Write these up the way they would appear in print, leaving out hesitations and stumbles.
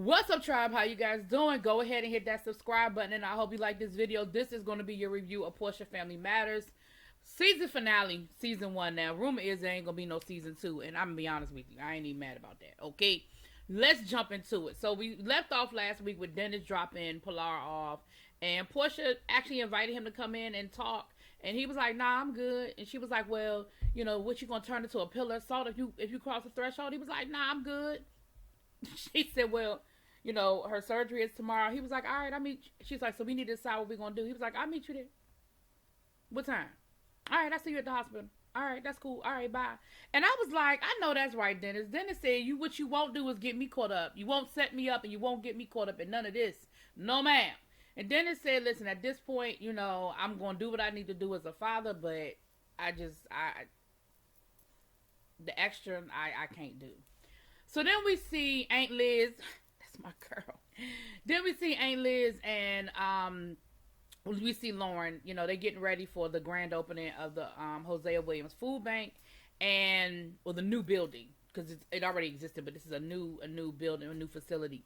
What's up, tribe? How you guys doing? Go ahead and hit that subscribe button, and I hope you like this video. This is going to be your review of Porsha Family Matters season finale, season 1. Now, rumor is there ain't going to be no season 2, and I'm going to be honest with you, I ain't even mad about that, okay? Let's jump into it. So we left off last week with Dennis dropping Pilar off, and Porsha actually invited him to come in and talk, and he was like, nah, I'm good. And she was like, well, you know, what, you going to turn into a pillar of salt if you cross the threshold? He was like, nah, I'm good. She said, well, you know, her surgery is tomorrow. He was like, all right, I'll meet you. She's like, so we need to decide what we're going to do. He was like, I'll meet you there. What time? All right, I'll see you at the hospital. All right, that's cool. All right, bye. And I was like, I know that's right, Dennis. Dennis said, what you won't do is get me caught up. You won't set me up and you won't get me caught up in none of this. No, ma'am. And Dennis said, listen, at this point, you know, I'm going to do what I need to do as a father, but the extra, I can't do. So then we see Aunt Liz. That's my girl. Then we see Aunt Liz and we see Lauren. You know, they're getting ready for the grand opening of the Hosea Williams Food Bank and the new building, because it already existed, but this is a new building, a new facility.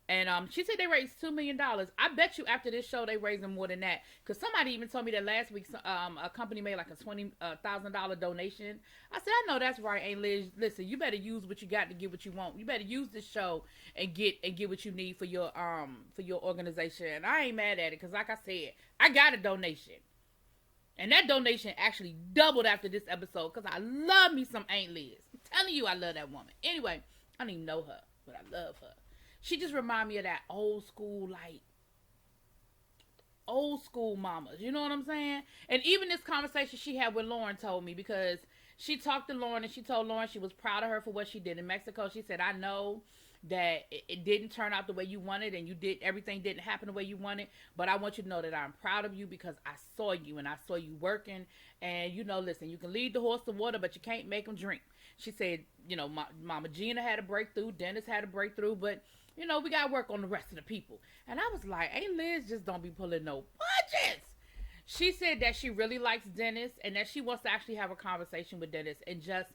And she said they raised $2 million. I bet you after this show they raising more than that. Because somebody even told me that last week a company made like a $20,000 donation. I said, I know that's right, Aunt Liz. Listen, you better use what you got to get what you want. You better use this show and get what you need for your organization. And I ain't mad at it because, like I said, I got a donation. And that donation actually doubled after this episode because I love me some Aunt Liz. I'm telling you, I love that woman. Anyway, I don't even know her, but I love her. She just remind me of that old school mamas. You know what I'm saying? And even this conversation she had with Lauren told me, because she talked to Lauren and she told Lauren she was proud of her for what she did in Mexico. She said, I know that it didn't turn out the way you wanted and everything didn't happen the way you wanted, but I want you to know that I'm proud of you because I saw you and I saw you working. And, you know, listen, you can lead the horse to water, but you can't make them drink. She said, you know, Mama Gina had a breakthrough. Dennis had a breakthrough, but you know, we got to work on the rest of the people. And I was like, Aunt Liz just don't be pulling no punches. She said that she really likes Dennis and that she wants to actually have a conversation with Dennis and just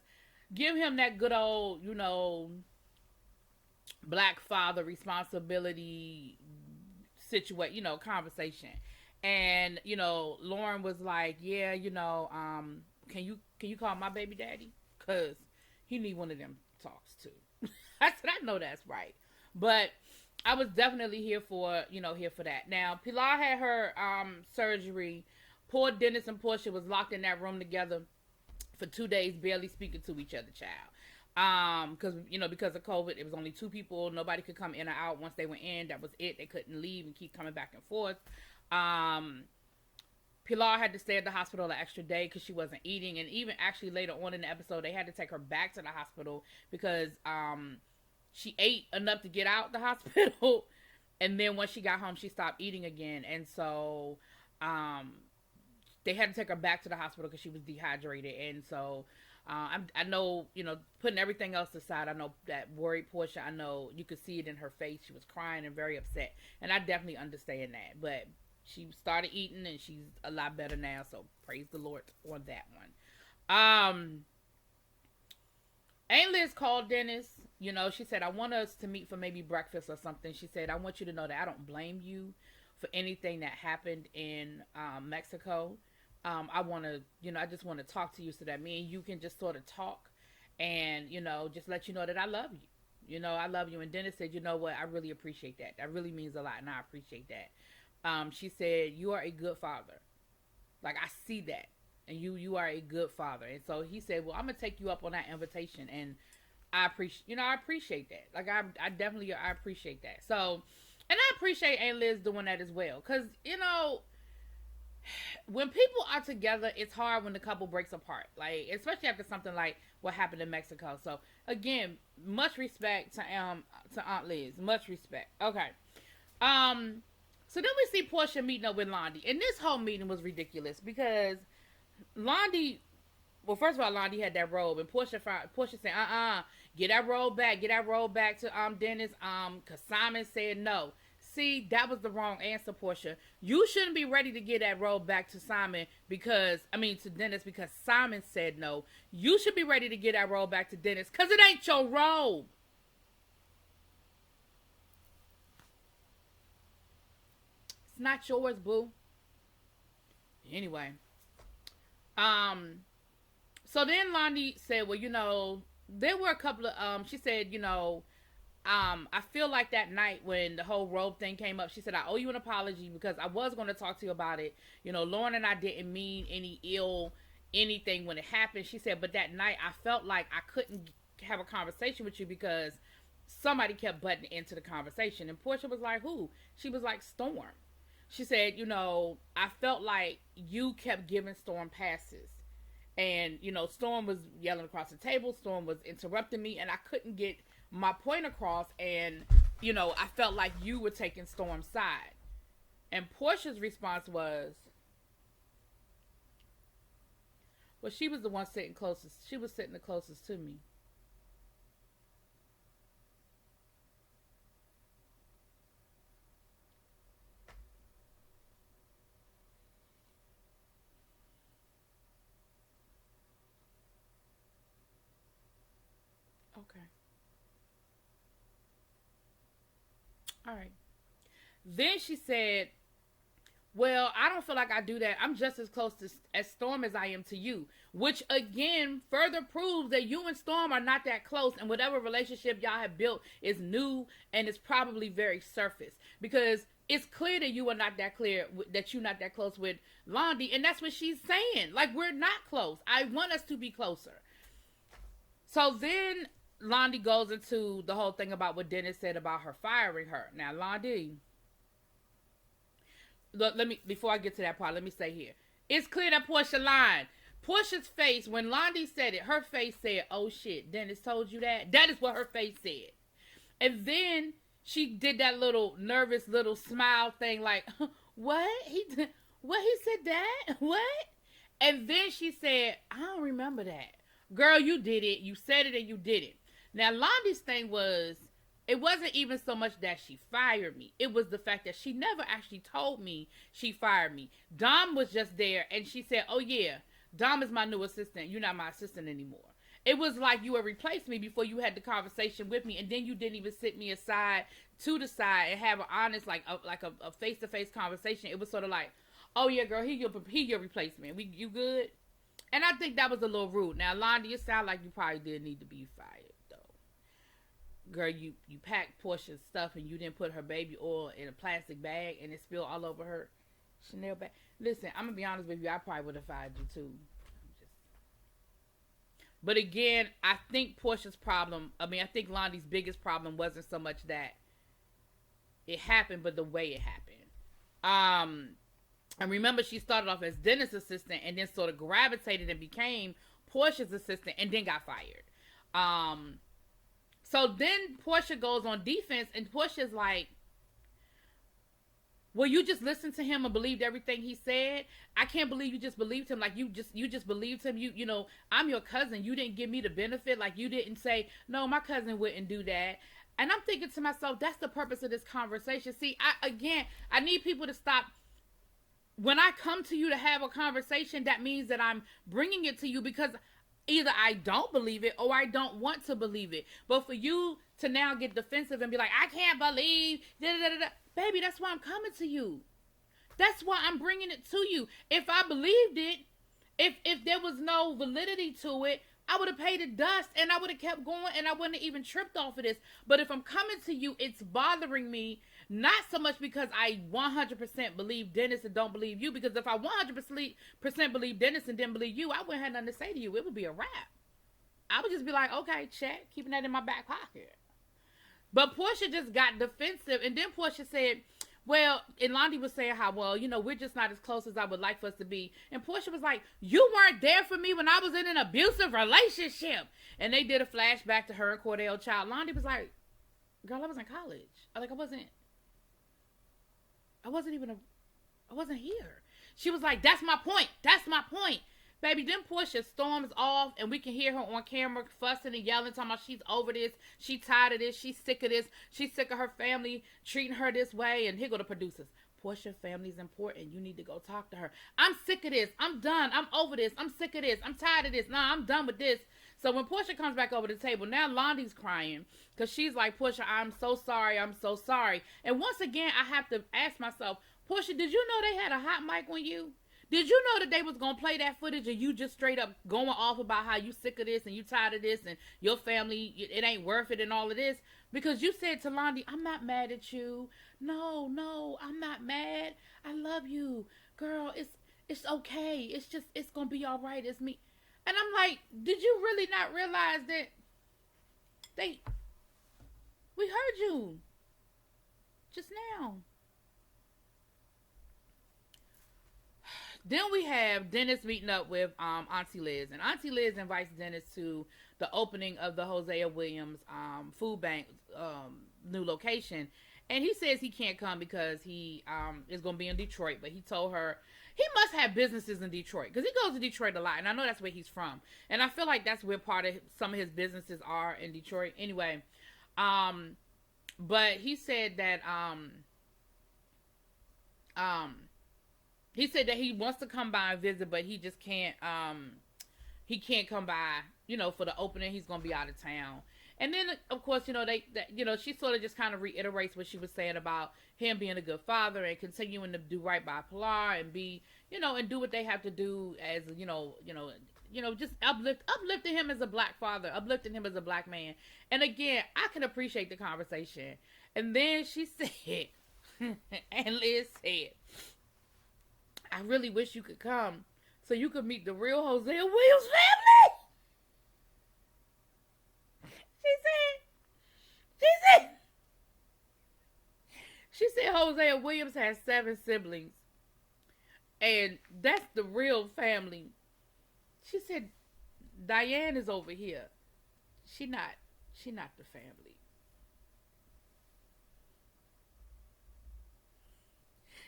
give him that good old, you know, black father responsibility situation, you know, conversation. And, you know, Lauren was like, yeah, you know, can you call my baby daddy? Because he need one of them talks too. I said, I know that's right. But I was definitely here for that. Now, Pilar had her surgery. Poor Dennis and Porsha was locked in that room together for 2 days, barely speaking to each other, child. Because of COVID, it was only 2 people. Nobody could come in or out. Once they were in, that was it. They couldn't leave and keep coming back and forth. Pilar had to stay at the hospital an extra day because she wasn't eating. And even actually later on in the episode, they had to take her back to the hospital because she ate enough to get out the hospital, and then when she got home, she stopped eating again, and so they had to take her back to the hospital because she was dehydrated. And so I know, you know, putting everything else aside, I know that worried Porsha. I know you could see it in her face. She was crying and very upset, and I definitely understand that. But she started eating, and she's a lot better now. So praise the Lord on that one. Aunt Liz called Dennis. You know, she said, I want us to meet for maybe breakfast or something. She said, I want you to know that I don't blame you for anything that happened in Mexico. I want to, you know, I just want to talk to you so that me and you can just sort of talk and, you know, just let you know that I love you. You know, I love you. And Dennis said, you know what? I really appreciate that. That really means a lot, and I appreciate that. She said, you are a good father. Like, I see that. And you are a good father. And so he said, well, I'm going to take you up on that invitation. And I appreciate that. Like, I definitely appreciate that. So, and I appreciate Aunt Liz doing that as well. Because, you know, when people are together, it's hard when the couple breaks apart. Like, especially after something like what happened in Mexico. So, again, much respect to Aunt Liz. Much respect. Okay. So then we see Porsha meeting up with Londy. And this whole meeting was ridiculous because Londy, well, first of all, Londy had that robe, and Porsha said, get that robe back to Dennis, because Simon said no. See, that was the wrong answer, Porsha. You shouldn't be ready to get that robe back to to Dennis, because Simon said no. You should be ready to get that robe back to Dennis, because it ain't your robe. It's not yours, boo. Anyway. So then Londy said, well, there were a couple of, she said, I feel like that night when the whole robe thing came up, she said, I owe you an apology because I was going to talk to you about it. Lauren and I didn't mean any ill anything when it happened. She said, but that night I felt like I couldn't have a conversation with you because somebody kept butting into the conversation. And Porsha was like, who? She was like, Storm. She said, I felt like you kept giving Storm passes. And, Storm was yelling across the table. Storm was interrupting me, and I couldn't get my point across. And, I felt like you were taking Storm's side. And Porsha's response was, well, she was the one sitting closest. She was sitting the closest to me. Okay. All right. Then she said, well, I don't feel like I do that. I'm just as close as Storm as I am to you. Which, again, further proves that you and Storm are not that close. And whatever relationship y'all have built is new and it's probably very surface. Because it's clear that you are not that clear, that you're not that close with Londy. And that's what she's saying. Like, we're not close. I want us to be closer. So then Londy goes into the whole thing about what Dennis said about her firing her. Now, Londy, look, before I get to that part, let me say here. It's clear that Porsha lied. Porsha's face, when Londy said it, her face said, oh shit, Dennis told you that? That is what her face said. And then she did that little nervous little smile thing like, what? He said that? What? And then she said, I don't remember that. Girl, you did it. You said it and you did it. Now, Londy's thing was, it wasn't even so much that she fired me. It was the fact that she never actually told me she fired me. Dom was just there and she said, oh yeah, Dom is my new assistant. You're not my assistant anymore. It was like you had replaced me before you had the conversation with me, and then you didn't even sit me aside to the side and have an honest, like a face-to-face conversation. It was sort of like, oh yeah, girl, he your replacement. You good? And I think that was a little rude. Now, Londy, it sounded like you probably did need to be fired. Girl, you packed Porsha's stuff and you didn't put her baby oil in a plastic bag and it spilled all over her Chanel bag. Listen, I'm going to be honest with you. I probably would have fired you too. But again, I think Porsha's problem, I think Londy's biggest problem wasn't so much that it happened, but the way it happened. And remember, she started off as Dennis' assistant and then sort of gravitated and became Porsha's assistant and then got fired. So then Porsha goes on defense and Porsha's like, well, you just listened to him and believed everything he said. I can't believe you just believed him. Like you just believed him. I'm your cousin. You didn't give me the benefit. Like you didn't say, no, my cousin wouldn't do that. And I'm thinking to myself, that's the purpose of this conversation. See, I need people to stop. When I come to you to have a conversation, that means that I'm bringing it to you because either I don't believe it or I don't want to believe it. But for you to now get defensive and be like, I can't believe, baby, that's why I'm coming to you. That's why I'm bringing it to you. If I believed it, if there was no validity to it, I would have paid it dust and I would have kept going and I wouldn't have even tripped off of this. But if I'm coming to you, it's bothering me, not so much because I 100% believe Dennis and don't believe you. Because if I 100% believe Dennis and didn't believe you, I wouldn't have nothing to say to you. It would be a wrap. I would just be like, okay, check, keeping that in my back pocket. But Porsha just got defensive. And then Porsha said, well, and Londy was saying how, well, we're just not as close as I would like for us to be. And Porsha was like, you weren't there for me when I was in an abusive relationship. And they did a flashback to her and Cordell Child. Londy was like, girl, I was in college. I wasn't here. She was like, that's my point. That's my point. Baby, then Porsha storms off and we can hear her on camera fussing and yelling, talking about she's over this, she tired of this, she's sick of this, she's sick of her family treating her this way. And here go the producers. Porsha, family's important. You need to go talk to her. I'm sick of this. I'm done. I'm over this. I'm sick of this. I'm tired of this. Nah, I'm done with this. So when Porsha comes back over the table, now Londy's crying because she's like, Porsha, I'm so sorry. I'm so sorry. And once again, I have to ask myself, Porsha, did you know they had a hot mic on you? Did you know that they was gonna play that footage and you just straight up going off about how you sick of this and you tired of this and your family, it ain't worth it and all of this? Because you said to Londy, I'm not mad at you. No, I'm not mad. I love you. Girl, it's okay. It's gonna be all right. It's me. And I'm like, did you really not realize that we heard you just now? Then we have Dennis meeting up with Auntie Liz. And Auntie Liz invites Dennis to the opening of the Hosea Williams food bank new location. And he says he can't come because he is going to be in Detroit. But he told her he must have businesses in Detroit because he goes to Detroit a lot. And I know that's where he's from. And I feel like that's where part of some of his businesses are in Detroit. Anyway, but he said that he said that he wants to come by and visit, but he just can't, he can't come by, for the opening. He's going to be out of town. And then, of course, she sort of just kind of reiterates what she was saying about him being a good father and continuing to do right by Pilar and be, and do what they have to do as, just uplifting him as a black father, uplifting him as a black man. And again, I can appreciate the conversation. And then she said, and Liz said, I really wish you could come so you could meet the real Hosea Williams family. She said Hosea Williams has 7 siblings. And that's the real family. She said Diane is over here. She not the family.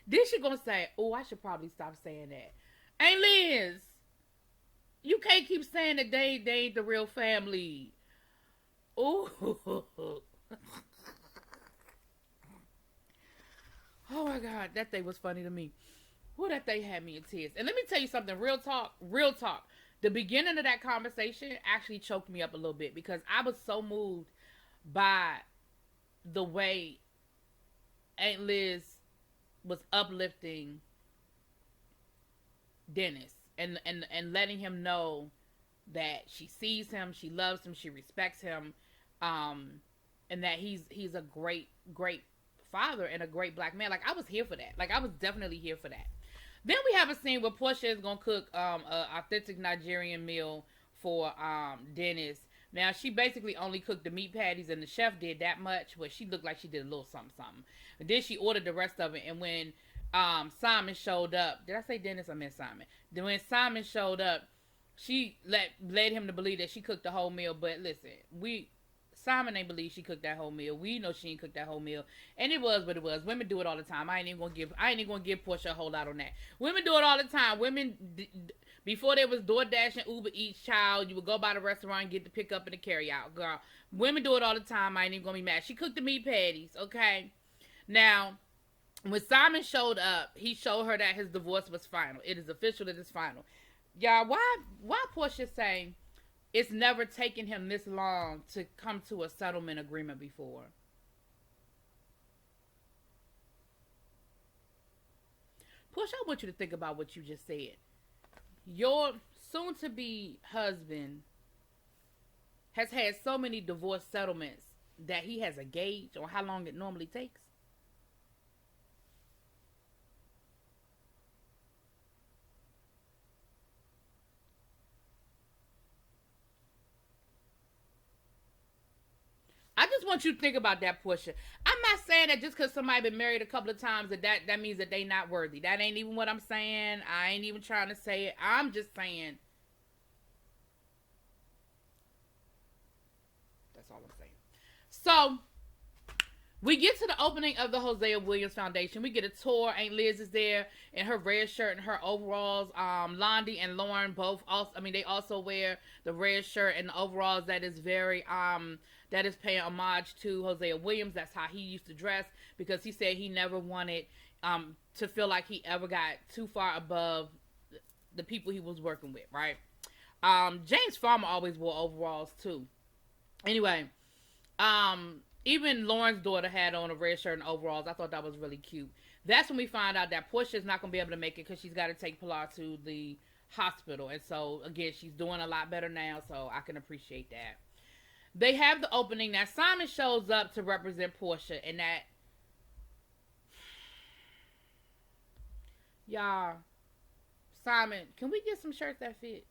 Then she gonna say, oh, I should probably stop saying that. Hey, Liz, you can't keep saying that they ain't the real family. Ooh. Oh my God, that thing was funny to me. That thing had me in tears. And let me tell you something, real talk. The beginning of that conversation actually choked me up a little bit because I was so moved by the way Aunt Liz was uplifting Dennis and letting him know that she sees him, she loves him, she respects him, and that he's a great father and a great black man. Like, I was here for that. Like, I was definitely here for that. Then we have a scene where Porsha is gonna cook a authentic Nigerian meal for Dennis. Now, she basically only cooked the meat patties, and the chef did that much, but she looked like she did a little something. And then she ordered the rest of it, and when Simon showed up, did I say Dennis? I meant Simon. Then when Simon showed up, she led him to believe that she cooked the whole meal. But listen, Simon ain't believe she cooked that whole meal. We know she ain't cooked that whole meal, and it was what it was. Women do it all the time. I ain't even gonna give Porsha a whole lot on that. Women do it all the time. Women, before there was DoorDash and Uber Eats, child, you would go by the restaurant and get the pick up and the carry out. Girl, women do it all the time. I ain't even gonna be mad. She cooked the meat patties, okay? Now, when Simon showed up, he showed her that his divorce was final. It is official that it's final. Y'all, why Porsha say it's never taken him this long to come to a settlement agreement before? Porsha, I want you to think about what you just said. Your soon-to-be husband has had so many divorce settlements that he has a gauge on how long it normally takes. I just want you to think about that, Porsha. I'm not saying that just because somebody been married a couple of times that means that they not worthy. That ain't even what I'm saying. I ain't even trying to say it. I'm just saying. That's all I'm saying. So, we get to the opening of the Hosea Williams Foundation. We get a tour. Aunt Liz is there in her red shirt and her overalls. Londy and Lauren both they also wear the red shirt and the overalls that is very that is paying homage to Hosea Williams. That's how he used to dress, because he said he never wanted to feel like he ever got too far above the people he was working with, right? James Farmer always wore overalls too. Anyway, even Lauren's daughter had on a red shirt and overalls. I thought that was really cute. That's when we find out that Porsha is not going to be able to make it because she's got to take Pilar to the hospital. And so, again, she's doing a lot better now, so I can appreciate that. They have the opening. Now, Simon shows up to represent Porsha, and that... Y'all, Simon, can we get some shirts that fit?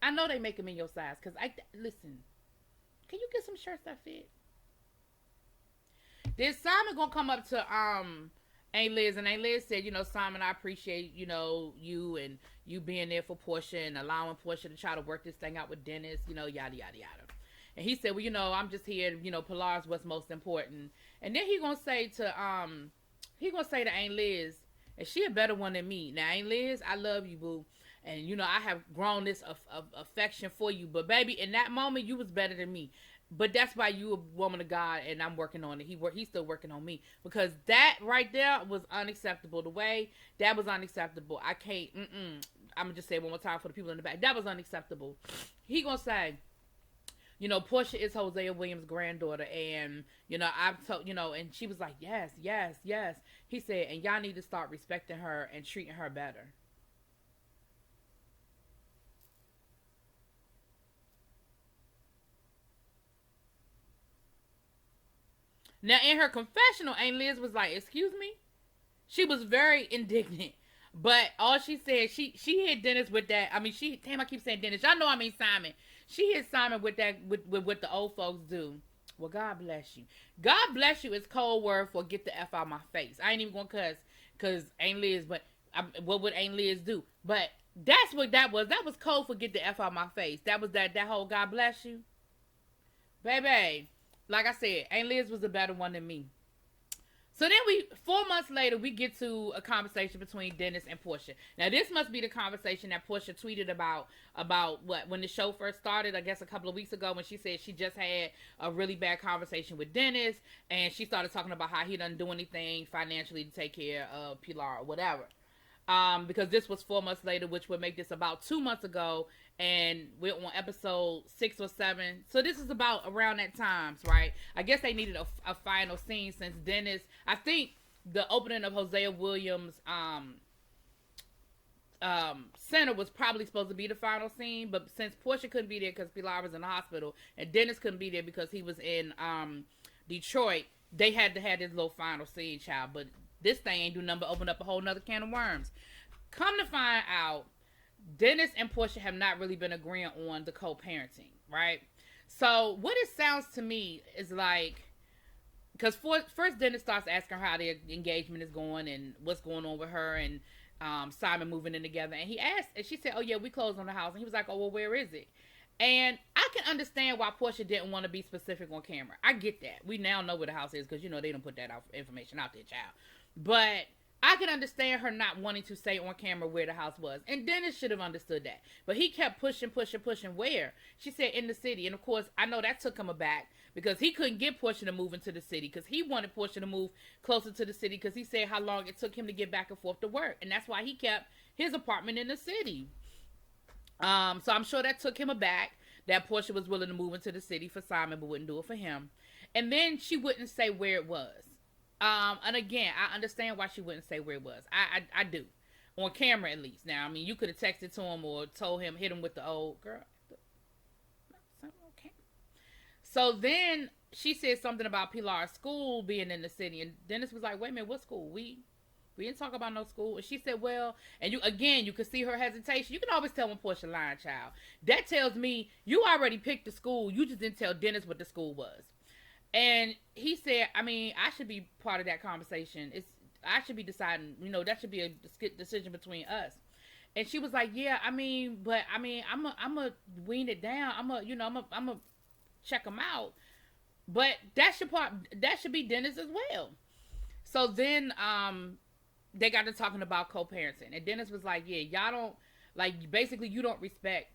I know they make them in your size, because listen, can you get some shirts that fit? Then Simon gonna come up to Aunt Liz, and Aunt Liz said, Simon, I appreciate, you and you being there for Porsha and allowing Porsha to try to work this thing out with Dennis, yada, yada, yada. And he said, well, I'm just here, Pilar's what's most important. And then he gonna say to Aunt Liz, and she a better one than me. Now, Aunt Liz, I love you, boo. And, I have grown this affection for you. But, baby, in that moment, you was better than me. But that's why you a woman of God, and I'm working on it. He's still working on me. Because that right there was unacceptable. The way that was unacceptable. I can't, I'm going to just say it one more time for the people in the back. That was unacceptable. He going to say, Porsha is Hosea Williams' granddaughter. And, I've told, and she was like, yes, yes, yes. He said, and y'all need to start respecting her and treating her better. Now, in her confessional, Aunt Liz was like, excuse me? She was very indignant. But all she said, she hit Dennis with that. I keep saying Dennis. Y'all know I mean Simon. She hit Simon with that, with what the old folks do. Well, God bless you. God bless you is code word for get the F out my face. I ain't even going to cuss because Aunt Liz, but what would Aunt Liz do? But that's what that was. That was code for get the F out my face. That was that whole God bless you. Baby. Like I said, Aunt Liz was a better one than me. So then 4 months later, we get to a conversation between Dennis and Porsha. Now, this must be the conversation that Porsha tweeted about what, when the show first started, I guess a couple of weeks ago, when she said she just had a really bad conversation with Dennis, and she started talking about how he doesn't do anything financially to take care of Pilar or whatever. Because this was 4 months later, which would make this about 2 months ago, and we're on episode 6 or 7. So this is about around that time, right? I guess they needed a final scene since Dennis, I think the opening of Hosea Williams center was probably supposed to be the final scene, but since Porsha couldn't be there because Pilar was in the hospital, and Dennis couldn't be there because he was in Detroit, they had to have this little final scene, child. But this thing ain't do nothing but open up a whole nother can of worms. Come to find out, Dennis and Porsha have not really been agreeing on the co-parenting, right? So what it sounds to me is like, because first Dennis starts asking her how their engagement is going and what's going on with her and Simon moving in together. And he asked, and she said, oh yeah, we closed on the house. And he was like, oh, well, where is it? And I can understand why Porsha didn't want to be specific on camera. I get that. We now know where the house is because, they don't put that information out there, child. But I can understand her not wanting to say on camera where the house was. And Dennis should have understood that. But he kept pushing where? She said in the city. And of course, I know that took him aback because he couldn't get Porsha to move into the city because he wanted Porsha to move closer to the city because he said how long it took him to get back and forth to work. And that's why he kept his apartment in the city. So I'm sure that took him aback that Porsha was willing to move into the city for Simon but wouldn't do it for him. And then she wouldn't say where it was. And again, I understand why she wouldn't say where it was. I do. On camera, at least. Now, you could have texted to him or told him, hit him with the old girl. Okay. So then she said something about Pilar's school being in the city. And Dennis was like, wait a minute, what school? We didn't talk about no school. And she said, well, and you could see her hesitation. You can always tell when Porsha lying, child. That tells me you already picked the school. You just didn't tell Dennis what the school was. And he said, I should be part of that conversation. I should be deciding, that should be a decision between us. And she was like, yeah, I'm a wean it down. I'm a check them out. But that should be Dennis as well. So then, they got to talking about co-parenting. And Dennis was like, yeah, y'all don't, basically you don't respect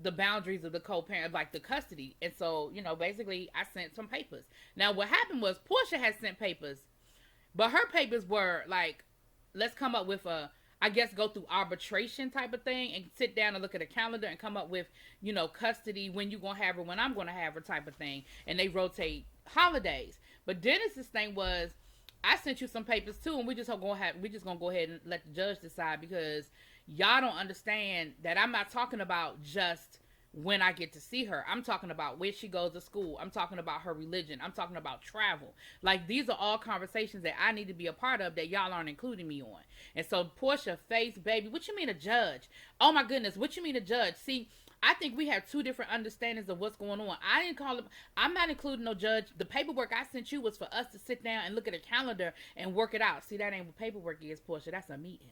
the boundaries of the co-parent, like the custody. And so, basically I sent some papers. Now what happened was Porsha had sent papers, but her papers were like, let's come up with go through arbitration type of thing and sit down and look at a calendar and come up with, custody, when you gonna have her, when I'm gonna have her type of thing. And they rotate holidays. But Dennis's thing was, I sent you some papers too, and we just gonna go ahead and let the judge decide, because y'all don't understand that I'm not talking about just when I get to see her. I'm talking about where she goes to school. I'm talking about her religion. I'm talking about travel. Like, these are all conversations that I need to be a part of that y'all aren't including me on. And so Porsha, face, baby, what you mean a judge? Oh my goodness, what you mean a judge? See, I think we have two different understandings of what's going on. I didn't call him. I'm not including no judge. The paperwork I sent you was for us to sit down and look at a calendar and work it out. See, that ain't what paperwork is, Porsha. That's a meeting.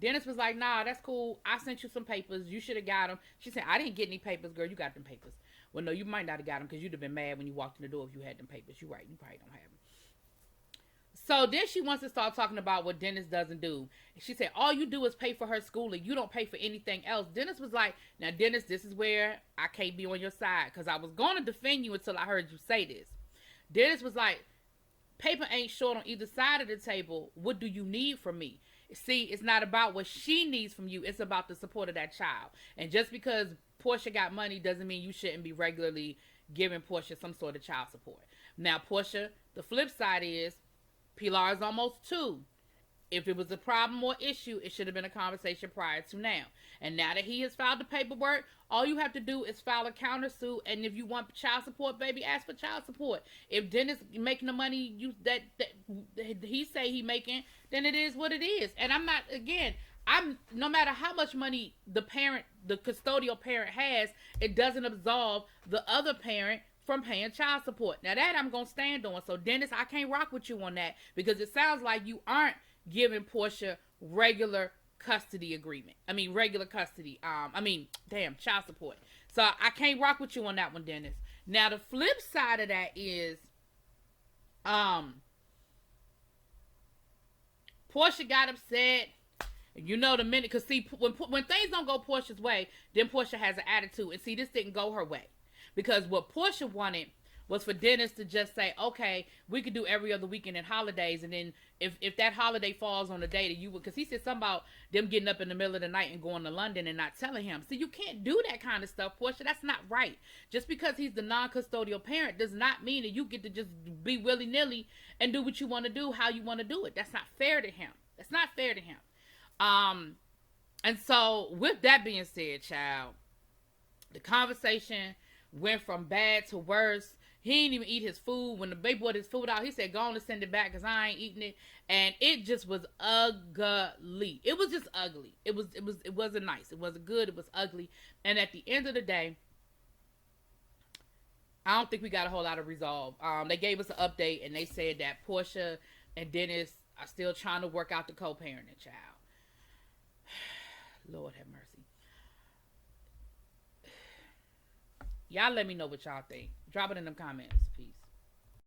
Dennis was like, nah, that's cool. I sent you some papers. You should have got them. She said, I didn't get any papers, girl. You got them papers. Well, no, you might not have got them, because you'd have been mad when you walked in the door if you had them papers. You're right. You probably don't have them. So then she wants to start talking about what Dennis doesn't do. She said, all you do is pay for her schooling. You don't pay for anything else. Dennis was like, now, Dennis, this is where I can't be on your side, because I was going to defend you until I heard you say this. Dennis was like, paper ain't short on either side of the table. What do you need from me? See, it's not about what she needs from you. It's about the support of that child. And just because Porsha got money doesn't mean you shouldn't be regularly giving Porsha some sort of child support. Now, Porsha, the flip side is, Pilar is almost 2. If it was a problem or issue, it should have been a conversation prior to now. And now that he has filed the paperwork, all you have to do is file a countersuit. And if you want child support, baby, ask for child support. If Dennis making the money that he say he making, then it is what it is. And I'm no matter how much money the custodial parent has, it doesn't absolve the other parent from paying child support. Now, that I'm going to stand on. So, Dennis, I can't rock with you on that, because it sounds like you aren't giving Porsha regular custody agreement. Regular custody. Child support. So, I can't rock with you on that one, Dennis. Now, the flip side of that is, Porsha got upset. You know, the minute, because see, when things don't go Porsha's way, then Porsha has an attitude. And see, this didn't go her way. Because what Porsha wanted was for Dennis to just say, okay, we could do every other weekend and holidays. And then if that holiday falls on the day that you would, because he said something about them getting up in the middle of the night and going to London and not telling him. So you can't do that kind of stuff, Porsha. That's not right. Just because he's the non-custodial parent does not mean that you get to just be willy-nilly and do what you want to do, how you want to do it. That's not fair to him. That's not fair to him. And so with that being said, child, the conversation went from bad to worse. He didn't even eat his food. When the baby brought his food out, he said, go on and send it back, because I ain't eating it. And it just was ugly. It was just ugly. It wasn't nice. It wasn't good. It was ugly. And at the end of the day, I don't think we got a whole lot of resolve. They gave us an update, and they said that Porsha and Dennis are still trying to work out the co-parenting, child. Lord have mercy. Y'all let me know what y'all think. Drop it in them comments.